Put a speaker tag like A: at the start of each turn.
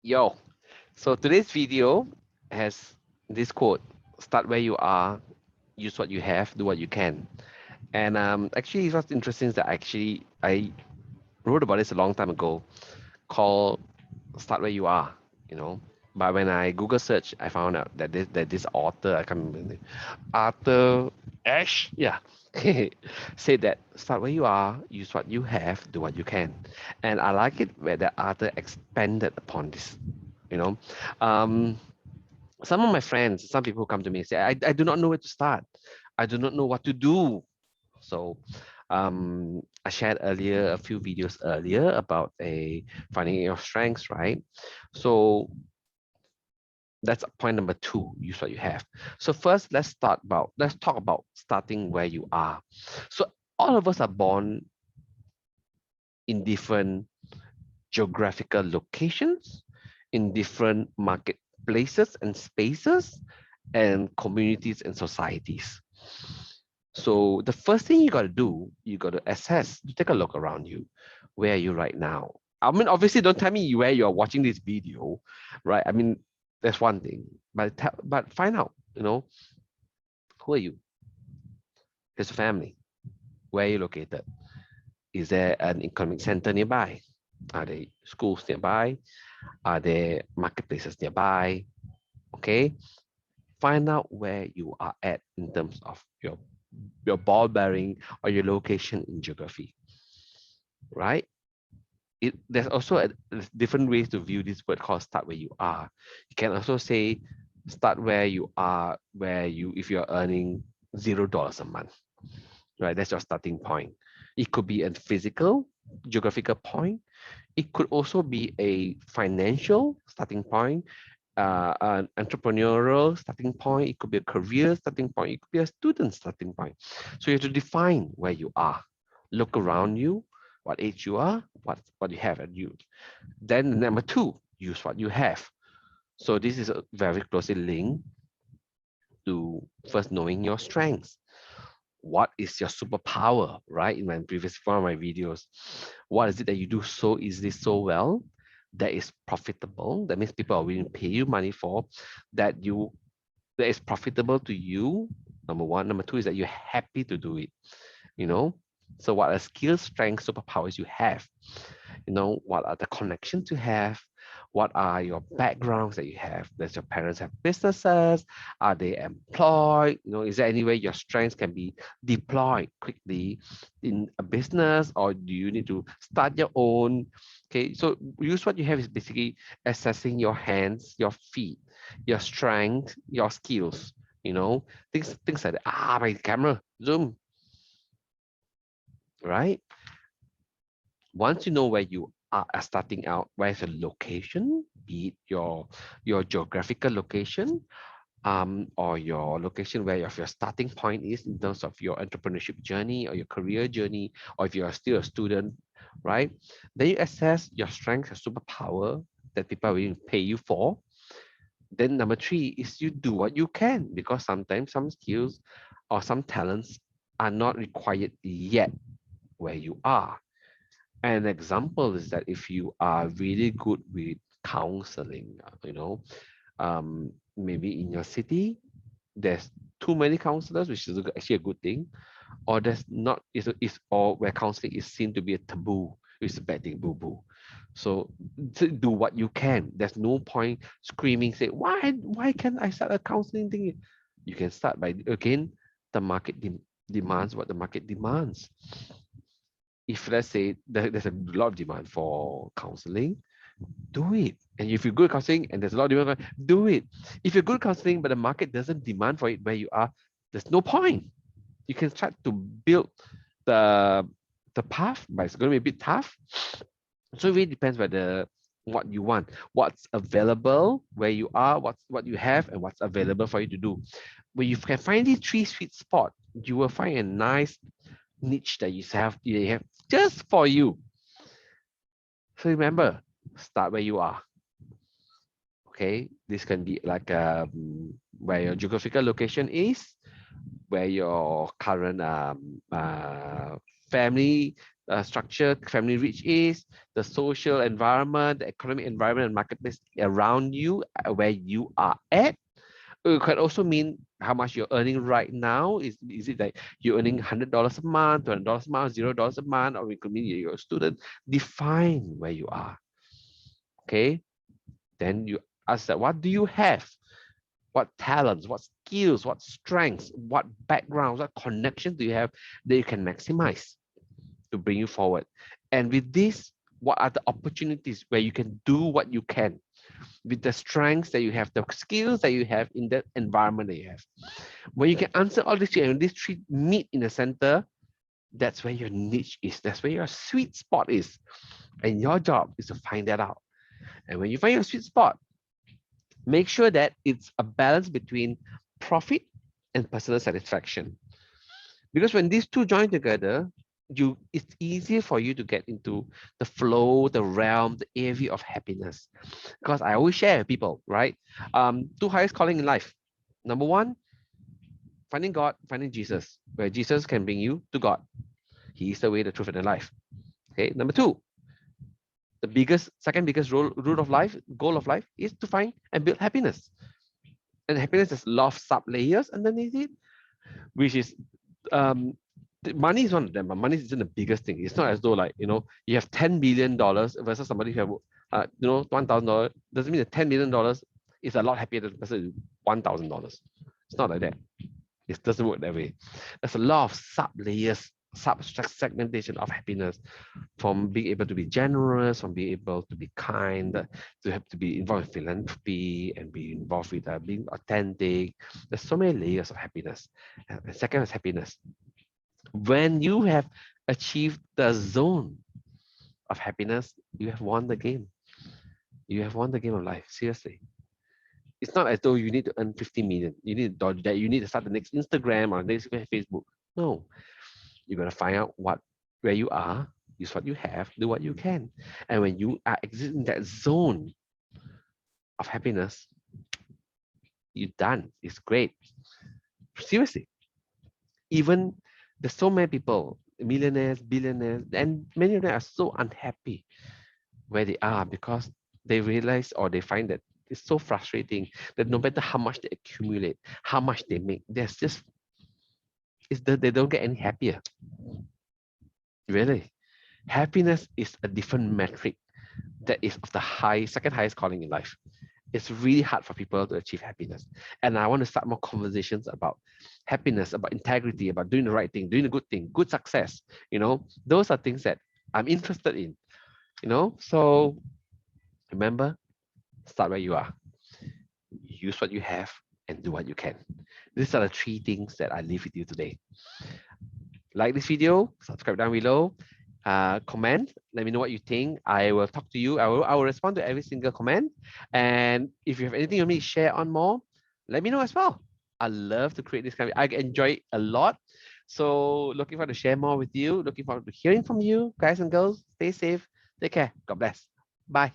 A: Yo, so today's video has this quote: start where you are, use what you have, do what you can. And actually, what's interesting is that I wrote about this a long time ago, called "Start Where You Are." You know, but when I Google search, I found out that this author, I can't remember his name, Arthur Ashe, yeah, said that start where you are, use what you have, do what you can. And I like it where the author expanded upon this. You know, um, some of my friends, some people come to me and say, I do not know where to start. I do not know what to do. So I shared earlier a few videos earlier about a finding your strengths, right? So that's point number two, use what you have. So first, let's talk about starting where you are. So all of us are born in different geographical locations, in different marketplaces and spaces, and communities and societies. So the first thing you got to do, you got to assess, you take a look around you. Where are you right now? I mean, obviously, don't tell me where you are watching this video, right? I mean, that's one thing, but but find out, who are you? Who's your family? Where are you located? Is there an economic center nearby? Are there schools nearby? Are there marketplaces nearby? Okay, find out where you are at in terms of your ball bearing or your location in geography, right? There's also there's different ways to view this word called start where you are. You can also say start where you are, where you if you're earning $0 a month, right? That's your starting point. It could be a physical, geographical point. It could also be a financial starting point, an entrepreneurial starting point. It could be a career starting point. It could be a student starting point. So you have to define where you are. Look around you, what age you are, what you have at you. Then number two, use what you have. So this is a very closely linked to first knowing your strengths. What is your superpower, right? In my previous one of my videos, what is it that you do so easily, so well, that is profitable? That means people are willing to pay you money for, that you that is profitable to you. Number one. Number two is that you're happy to do it. You know, so what are skills, strengths, superpowers you have? What are the connections you have? What are your backgrounds that you have? Does your parents have businesses? Are they employed? Is there any way your strengths can be deployed quickly in a business, or do you need to start your own? Okay, so use what you have is basically assessing your hands, your feet, your strength, your skills, things like that. My camera, zoom, right? Once you know where you are starting out, where's your location, be it your geographical location, or your location where your starting point is in terms of your entrepreneurship journey or your career journey, or if you're still a student, right? Then you assess your strengths, your superpower that people are willing to pay you for. Then number three is you do what you can, because sometimes some skills or some talents are not required yet where you are. An example is that if you are really good with counseling, maybe in your city, there's too many counselors, which is actually a good thing, or there's not, is or where counseling is seen to be a taboo, which is a bad thing, boo boo. So to do what you can. There's no point screaming, say, why can't I start a counseling thing? You can start by, again, the market demands what the market demands. If let's say there's a lot of demand for counseling, do it. And if you're good at counseling and there's a lot of demand, do it. If you're good at counseling but the market doesn't demand for it where you are, there's no point. You can start to build the the path, but it's going to be a bit tough. So it really depends whether what you want, what's available where you are, what you have, and what's available for you to do. When you can find these three sweet spots, you will find a nice niche that you have just for you. So remember, start where you are. Okay, this can be like where your geographical location is, where your current family structure family reach is, the social environment, the economic environment and marketplace around you, where you are at. It could also mean how much you're earning right now. Is it like you're earning $100 a month, $200 a month, $0 a month, or it could mean you're a student. Define where you are. Okay. Then you ask that, what do you have? What talents, what skills, what strengths, what backgrounds, what connections do you have that you can maximize to bring you forward? And with this, what are the opportunities where you can do what you can with the strengths that you have, the skills that you have in that environment that you have? When you can answer all these three and these three meet in the center, that's where your niche is. That's where your sweet spot is. And your job is to find that out. And when you find your sweet spot, make sure that it's a balance between profit and personal satisfaction. Because when these two join together, it's easier for you to get into the flow, the realm, the area of happiness. Because I always share with people, right? Two highest calling in life. Number one, finding God, finding Jesus, where Jesus can bring you to God. He is the way, the truth, and the life. Okay. Number two, the second biggest root of life, goal of life, is to find and build happiness. And happiness is a lot of sub layers underneath it, which is money is one of them, but money isn't the biggest thing. It's not as though, like, you have $10 billion versus somebody who have $1,000. Doesn't mean that $10 million is a lot happier than the person with $1,000. It's not like that. It doesn't work that way. There's a lot of sub layers, segmentation of happiness, from being able to be generous, from being able to be kind, to have to be involved in philanthropy and be involved with being authentic. There's so many layers of happiness. And second is happiness. When you have achieved the zone of happiness, you have won the game. You have won the game of life. Seriously. It's not as though you need to earn 50 million. You need to dodge that. You need to start the next Instagram or next Facebook. No. You got to find out where you are, use what you have, do what you can. And when you are exiting that zone of happiness, you're done. It's great. Seriously. Even there's so many people, millionaires, billionaires, and many of them are so unhappy where they are because they realize or they find that it's so frustrating that no matter how much they accumulate, how much they make, they don't get any happier. Really. Happiness is a different metric that is of the second highest calling in life. It's really hard for people to achieve happiness. And I want to start more conversations about happiness, about integrity, about doing the right thing, doing a good thing, good success. Those are things that I'm interested in. So remember, start where you are. Use what you have and do what you can. These are the three things that I leave with you today. Like this video, subscribe down below, comment, let me know what you think. I will talk to you. I will respond to every single comment. And if you have anything you want me to share on more, let me know as well. I love to create this kind of, I enjoy it a lot. So looking forward to share more with you. Looking forward to hearing from you, guys and girls. Stay safe. Take care. God bless. Bye.